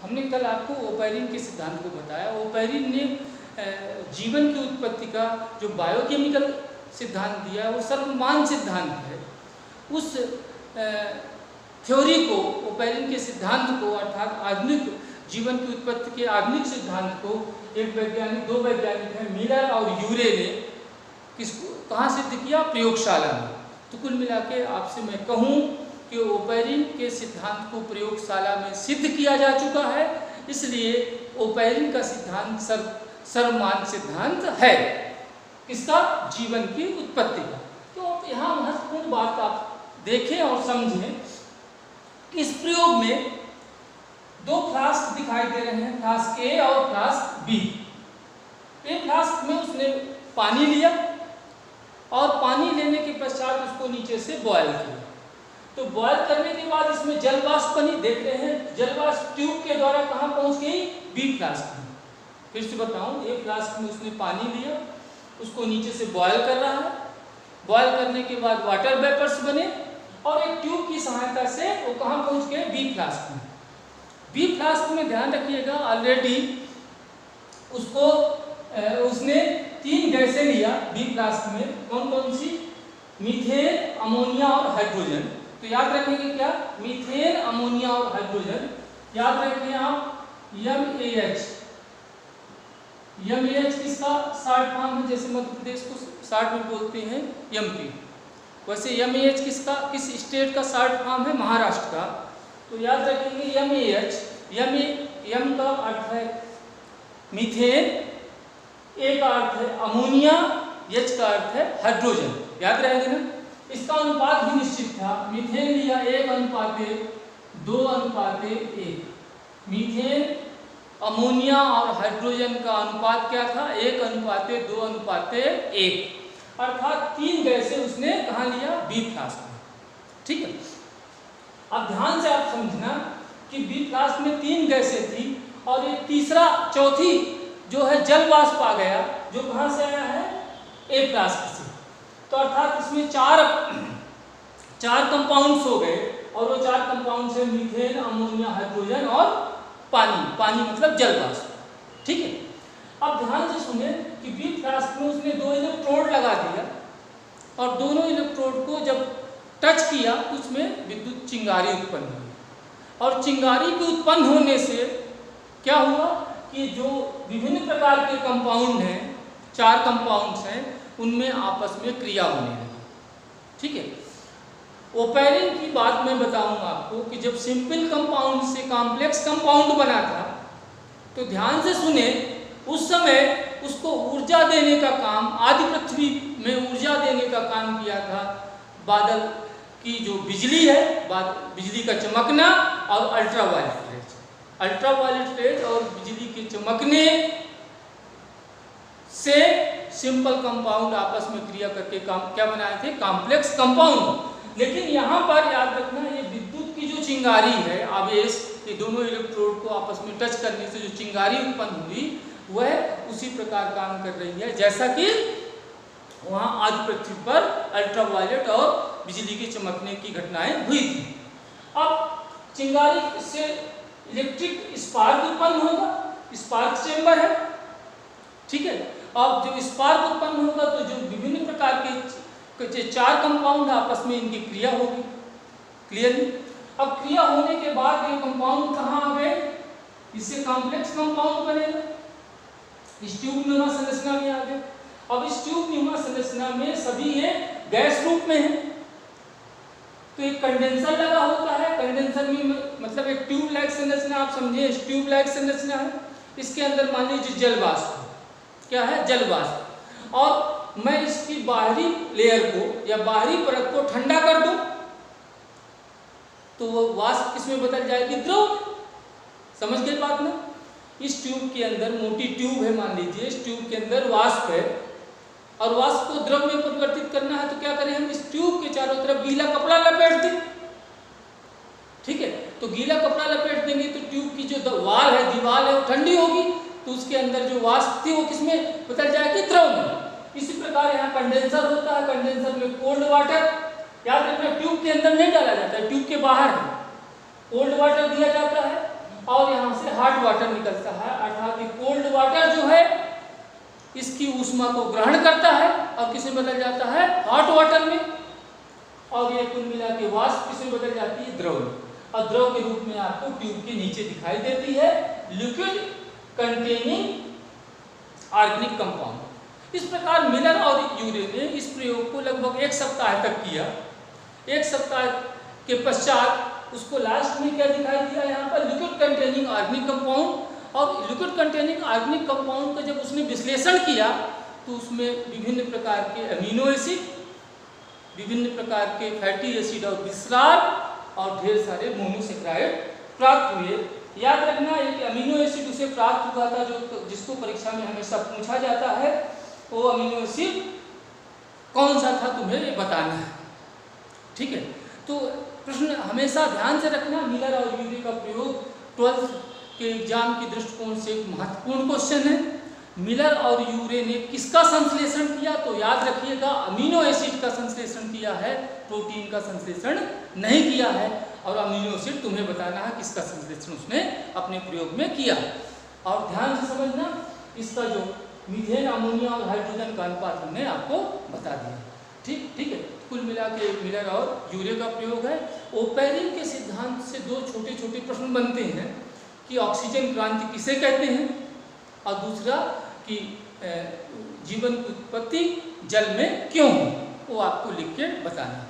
हमने कल आपको ओपेरिन के सिद्धांत को बताया। ओपेरिन ने जीवन की उत्पत्ति का जो बायोकेमिकल सिद्धांत दिया है वो सर्वमान सिद्धांत है। उस थ्योरी को, ओपेरिन के सिद्धांत को, अर्थात आधुनिक जीवन की उत्पत्ति के आधुनिक सिद्धांत को एक वैज्ञानिक, दो वैज्ञानिक हैं, मिलर और यूरे ने किसको कहाँ सिद्ध किया? प्रयोगशाला में। तो कुल मिला के आपसे मैं कहूँ कि ओपेरिन के सिद्धांत को प्रयोगशाला में सिद्ध किया जा चुका है, इसलिए ओपेरिन का सिद्धांत सर्वमान सिद्धांत है। किसका? जीवन की उत्पत्ति का। तो यहाँ महत्वपूर्ण बात आप देखें और समझें। इस प्रयोग में दो फ्लास्क दिखाई दे रहे हैं, फ्लास्क ए और फ्लास्क बी। एक फ्लास्क में उसने पानी लिया और पानी लेने के पश्चात उसको नीचे से बॉयल किया। तो बॉयल करने के बाद इसमें जल वाष्प बनी, देख रहे हैं। जल वाष्प ट्यूब के द्वारा कहाँ पहुँच गई? बी फ्लास्क में। फिर से बताऊँ, एक फ्लास्क में उसने पानी लिया, उसको नीचे से बॉयल कर रहा है। बॉयल करने के बाद वाटर वेपर्स बने और एक ट्यूब की सहायता से वो कहाँ पहुँच गए? बी फ्लास्क में। बी फ्लास्क में ध्यान रखिएगा, ऑलरेडी उसको उसने 3 गैसें लिया बी फ्लास्क में। कौन कौन सी? मीथेन, अमोनिया और हाइड्रोजन। तो याद रखेंगे क्या? मीथेन, अमोनिया और हाइड्रोजन। याद रखें आप MAH। MAH किसका शॉर्ट फॉर्म है? जैसे मध्य प्रदेश को शॉर्ट में बोलते हैं MP, वैसे MAH किसका, किस स्टेट का शॉर्ट फॉर्म है? महाराष्ट्र का। तो याद रखेंगे MAH। M का अर्थ है मीथेन, A का अर्थ है अमोनिया, H का अर्थ है हाइड्रोजन। याद रहेंगे ना? इसका अनुपात भी निश्चित था। मीथेन लिया 1:2:1। मीथेन, अमोनिया और हाइड्रोजन का अनुपात क्या था? 1:2:1। अर्थात 3 गैसें उसने कहाँ लिया? बी फ्लास्क में। ठीक है, अब ध्यान से आप समझना कि बी फ्लास्क में 3 गैसें थी और ये तीसरा, चौथी जो है जल वाष्प आ गया, जो कहाँ से आया है? ए फ्लास्क से। तो अर्थात इसमें चार कंपाउंड्स हो गए और वो 4 कंपाउंड्स है मीथेन, अमोनिया, हाइड्रोजन और पानी मतलब जल वाष्प। ठीक है, अब ध्यान से सुने कि बी फ्लास्क में उसने 2 इलेक्ट्रोड लगा दिया और दोनों इलेक्ट्रोड को जब टच किया तो उसमें विद्युत चिंगारी उत्पन्न हुई। और चिंगारी के उत्पन्न होने से क्या हुआ कि जो विभिन्न प्रकार के कंपाउंड हैं, 4 कंपाउंड्स हैं, उनमें आपस में क्रिया होने लगी। ठीक है, ओपेरिन की बात मैं बताऊंगा आपको कि जब सिंपल कंपाउंड से कॉम्प्लेक्स कंपाउंड बना था तो ध्यान से सुने, उस समय उसको ऊर्जा देने का काम, आदि पृथ्वी में ऊर्जा देने का काम किया था बादल की जो बिजली है, बिजली का चमकना और अल्ट्रावायलेट रेज। अल्ट्रावायलेट रेज और बिजली के चमकने से सिंपल कंपाउंड आपस में क्रिया करके क्या बनाए थे? Complex compound. लेकिन यहाँ पर याद रखना, ये विद्युत की जो चिंगारी है, आवेश, ये दोनों इलेक्ट्रोड को आपस में टच करने से जो चिंगारी उत्पन्न हुई वह उसी प्रकार काम कर रही है जैसा कि वहाँ आदि पृथ्वी पर अल्ट्रावायलेट और बिजली के चमकने की घटनाएं हुई थी। अब चिंगारी से इलेक्ट्रिक स्पार्क उत्पन्न होगा, स्पार्क चेंबर है। ठीक है, अब जब स्पार्क उत्पन्न होगा तो जो विभिन्न प्रकार के 4 कंपाउंड आपस में इनकी क्रिया होगी। क्लियर? अब क्रिया होने के बाद ये कंपाउंड कहाँ आ गए? इससे कॉम्प्लेक्स कंपाउंड बनेगा, इस ट्यूबनुमा संरचना में आ गए। अब इस ट्यूबनुमा संरचना में सभी ये गैस रूप में है, तो एक कंडेंसर लगा होता है। कंडेंसर में मतलब एक ट्यूब लाइक संरचना, आप समझिए ट्यूब लाइक संरचना है। इसके अंदर मान लीजिए जल वाष्प, क्या है? जल वाष्प। और मैं इसकी बाहरी लेयर को या बाहरी परत को ठंडा कर दूं तो वो वाष्प किसमें बदल जाएगी? द्रव में। समझ गए बात ना? इस ट्यूब के अंदर, मोटी ट्यूब है मान लीजिए, इस ट्यूब के अंदर वाष्प है और वाष्प को द्रव में परिवर्तित करना है तो क्या करें हम? इस ट्यूब के चारों तरफ गीला कपड़ा लपेट दें। ठीक है, तो गीला कपड़ा लपेट देंगे तो ट्यूब की जो वाल है, दीवार है, वो ठंडी होगी, तो उसके अंदर जो वाष्प थी वो किसमें बदल जाएगी? द्रव में। इसी प्रकार यहाँ कंडेंसर होता है, कंडेंसर में कोल्ड वाटर, याद रखना ट्यूब के अंदर नहीं डाला जाता है, ट्यूब के बाहर है, कोल्ड वाटर दिया जाता है और यहाँ से हॉट वाटर निकलता है, अर्थात ये कोल्ड वाटर जो है इसकी ऊष्मा को ग्रहण करता है और किसमें बदल जाता है, हॉट वाटर में, और ये कुल मिला के वाष्प किसमें बदल जाती है, द्रव में, और द्रव के रूप में आपको ट्यूब के नीचे दिखाई देती है लिक्विड कंटेनिंग ऑर्गेनिक कंपाउंड। इस प्रकार मिलर और यूरे ने इस प्रयोग को लगभग 1 सप्ताह तक किया। 1 सप्ताह के पश्चात उसको लास्ट में क्या दिखाई दिया, यहाँ पर लिक्विड कंटेनिंग ऑर्गेनिक कंपाउंड। और लिक्विड कंटेनिंग ऑर्गेनिक कंपाउंड का जब उसने विश्लेषण किया तो उसमें विभिन्न प्रकार के अमीनो एसिड, विभिन्न प्रकार के फैटी एसिड और विस्रार और ढेर सारे मोनोसेक्राइड प्राप्त हुए। याद रखना एक अमीनो एसिड उसे प्राप्त हुआ था जो जिसको परीक्षा में हमेशा पूछा जाता है, वो अमीनो एसिड कौन सा था तुम्हें ये बताना है, ठीक है। तो प्रश्न हमेशा ध्यान से रखना, मिलर और यूरे का प्रयोग 12th के एग्जाम के दृष्टिकोण से एक महत्वपूर्ण क्वेश्चन है। मिलर और यूरे ने किसका संश्लेषण किया, तो याद रखिएगा अमीनो एसिड का संश्लेषण किया है, प्रोटीन का संश्लेषण नहीं किया है। और अमीनो एसिड तुम्हें बताना है किसका संश्लेषण उसने अपने प्रयोग में किया। और ध्यान से समझना, इसका जो मीथेन, अमोनिया और हाइड्रोजन का अनुपात हमने आपको बता दिया, ठीक है। कुल मिला के मिलर और यूरे का प्रयोग है। ओपेरिन के सिद्धांत से 2 छोटे छोटे प्रश्न बनते हैं कि ऑक्सीजन क्रांति किसे कहते हैं, और दूसरा कि जीवन की उत्पत्ति जल में क्यों, वो आपको लिख के बताना है।